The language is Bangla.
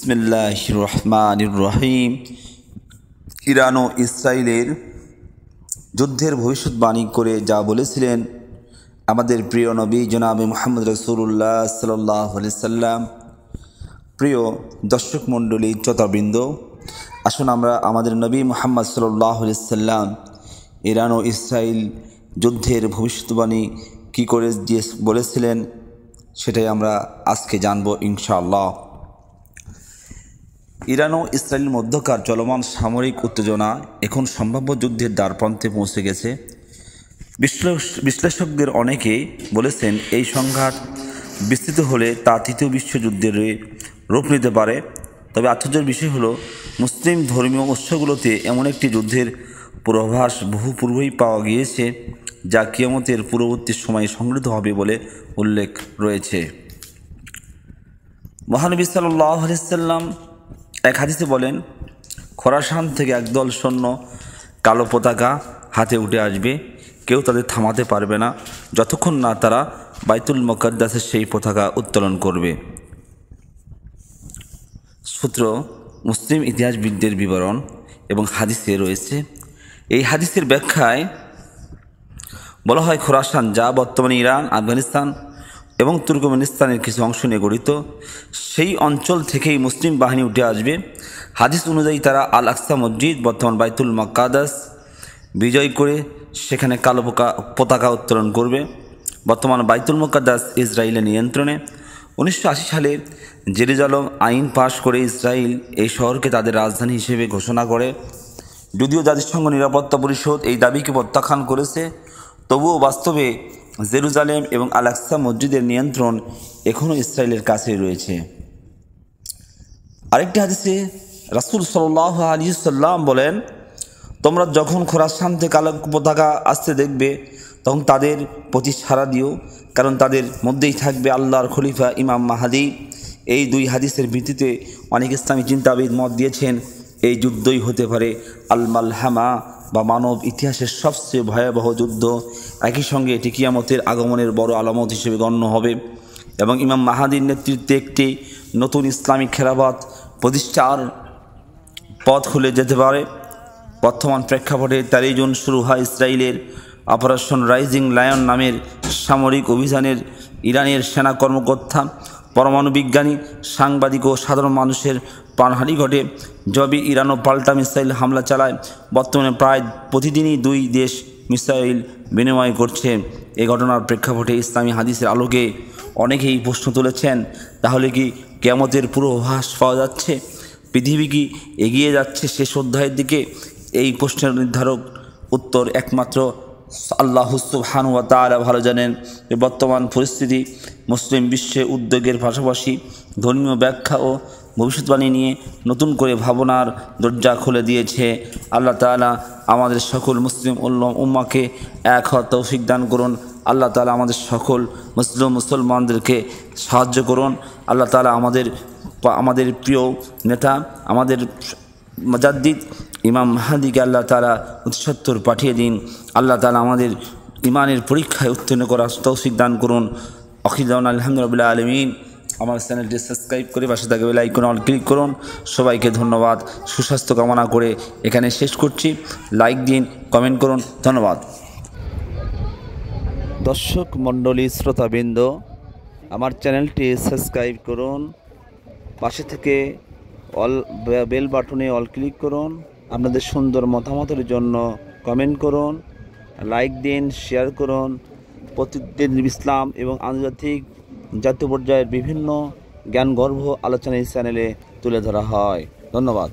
বিসমিল্লাহির রহমানির রহিম। ইরান ও ইসরায়েলের যুদ্ধের ভবিষ্যৎবাণী করে যা বলেছিলেন আমাদের প্রিয় নবী জনাবে মুহাম্মদ রাসূলুল্লাহ সাল্লাল্লাহু আলাইহি সাল্লাম। প্রিয় দর্শক মণ্ডলী, শ্রোতাবৃন্দ, আসুন আমরা আমাদের নবী মুহাম্মদ সাল্লাল্লাহু আলাইহি সাল্লাম ইরান ও ইসরায়েল যুদ্ধের ভবিষ্যৎবাণী কী করে বলেছিলেন সেটাই আমরা আজকে জানব ইনশাআল্লাহ। ইরান ও ইসরায়েলের মধ্যকার চলমান সামরিক উত্তেজনা এখন সম্ভাব্য যুদ্ধের দ্বারপ্রান্তে পৌঁছে গেছে। বিশ্লেষকদের অনেকে বলেছেন এই সংঘাত বিস্তৃত হলে তা তৃতীয় বিশ্বযুদ্ধের রূপ নিতে পারে। তবে আশ্চর্যের বিষয় হলো মুসলিম ধর্মীয় উৎসগুলোতে এমন একটি যুদ্ধের পূর্বাভাস বহু পূর্বেই পাওয়া গিয়েছে যা কিয়ামতের পূর্ববর্তী সময়ে সংঘটিত হবে বলে উল্লেখ রয়েছে। মহানবী সাল্লাল্লাহু আলাইহি সাল্লাম এক হাদিসে বলেন, খোরাসান থেকে একদল সৈন্য কালো পতাকা হাতে উঠে আসবে, কেউ তাদের থামাতে পারবে না যতক্ষণ না তারা বাইতুল মুকাদ্দাসের সেই পতাকা উত্তোলন করবে। সূত্র মুসলিম ইতিহাসবিদদের বিবরণ এবং হাদিসে রয়েছে। এই হাদিসের ব্যাখ্যায় বলা হয়, খোরাসান যা বর্তমানে ইরান, আফগানিস্তান এবং তুর্কমেনিস্তানের কিছু অংশ নিয়ে গঠিত, সেই অঞ্চল থেকেই মুসলিম বাহিনী উঠে আসবে। হাদিস অনুযায়ী তারা আল আকসা মসজিদ, বর্তমান বাইতুল মুকাদ্দাস বিজয় করে সেখানে কালো পতাকা উত্তোলন করবে। বর্তমান বাইতুল মুকাদ্দাস ইসরায়েলের নিয়ন্ত্রণে। 1980 সালে জেরুজালেম আইন পাশ করে ইসরায়েল এই শহরকে তাদের রাজধানী হিসেবে ঘোষণা করে। যদিও জাতিসংঘ নিরাপত্তা পরিষদ এই দাবিকে প্রত্যাখ্যান করেছে, তবুও বাস্তবে জেরুজালেম এবং আল আকসা মসজিদের নিয়ন্ত্রণ এখনও ইসরায়েলের কাছেই রয়েছে। আরেকটি হাদিসে রাসূল সাল্লাল্লাহু আলাইহি সাল্লাম বলেন, তোমরা যখন খোরাসান থেকে কালো পতাকা আসতে দেখবে তখন তাদের প্রতি সাড়া দিও, কারণ তাদের মধ্যেই থাকবে আল্লাহর খলিফা ইমাম মাহদী। এই দুই হাদিসের ভিত্তিতে অনেক ইসলামী চিন্তাবিদ মত দিয়েছেন এই যুদ্ধই হতে পারে আল মালহামা বা মানব ইতিহাসের সবচেয়ে ভয়াবহ যুদ্ধ। একই সঙ্গে এটি কিয়ামতের আগমনের বড় আলামত হিসেবে গণ্য হবে এবং ইমাম মাহদীর নেতৃত্বে একটি নতুন ইসলামিক খেলাফত প্রতিষ্ঠার পথ খুলে যেতে পারে। বর্তমান প্রেক্ষাপটে 13 জুন শুরু হয় ইসরায়েলের অপারেশন রাইজিং লায়ন নামের সামরিক অভিযানের ইরানের সেনা কর্মকর্তা, পরমাণু বিজ্ঞানী, সাংবাদিক ও সাধারণ মানুষের প্রাণহানি ঘটে। জবি ইরানও পাল্টা মিসাইল হামলা চালায়। বর্তমানে প্রায় প্রতিদিনই দুই দেশ মিসাইল বিনিময় করছে। এই ঘটনার প্রেক্ষাপটে ইসলামী হাদিসের আলোকে অনেকেই প্রশ্ন তুলেছেন, তাহলে কি কিয়ামতের পূর্বাভাস পাওয়া যাচ্ছে? পৃথিবী কি এগিয়ে যাচ্ছে শেষ অধ্যায়ের দিকে? এই প্রশ্নের নির্ধারক উত্তর একমাত্র আল্লাহ সুবহানাহু ওয়া তাআলা ভালো জানেন। বর্তমান পরিস্থিতি মুসলিম বিশ্বে উদ্যোগের পাশাপাশি ধর্মীয় ব্যাখ্যা ও ভবিষ্যৎবাণী নিয়ে নতুন করে ভাবনার দরজা খুলে দিয়েছে। আল্লাহ তাআলা আমাদের সকল মুসলিম উম্মাহকে এক হওয়ার তৌফিক দান করুন। আল্লাহ তাআলা আমাদের সকল মুসলমানদেরকে সাহায্য করুন। আল্লাহ তাআলা আমাদের প্রিয় নেতা, আমাদের মুজাদ্দিদ ইমাম মাহদীকে আল্লাহ তাআলা 70 পাঠিয়ে দিন। আল্লাহ তাআলা আমাদের ইমানের পরীক্ষায় উত্তীর্ণ করার তৌফিক দান করুন। আখিরান আলহামদুলিল্লাহ আলামিন। আমার চ্যানেলটি সাবস্ক্রাইব করে পাশে থাকা বেল আইকনে অল ক্লিক করুন। সবাইকে ধন্যবাদ। সুস্বাস্থ্য কামনা করে এখানে শেষ করছি। লাইক দিন, কমেন্ট করুন। ধন্যবাদ। দর্শক মণ্ডলী, শ্রোতাবৃন্দ, আমার চ্যানেলটি সাবস্ক্রাইব করুন, পাশে থেকে বেল বাটনে অল ক্লিক করুন। আপনাদের সুন্দর মতামতের জন্য কমেন্ট করুন, লাইক দিন, শেয়ার করুন। প্রতিদিন ইসলাম এবং আন্তর্জাতিক জাতীয় পর্যায়ের বিভিন্ন জ্ঞানগর্ভ আলোচনা এই চ্যানেলে তুলে ধরা হয়। ধন্যবাদ।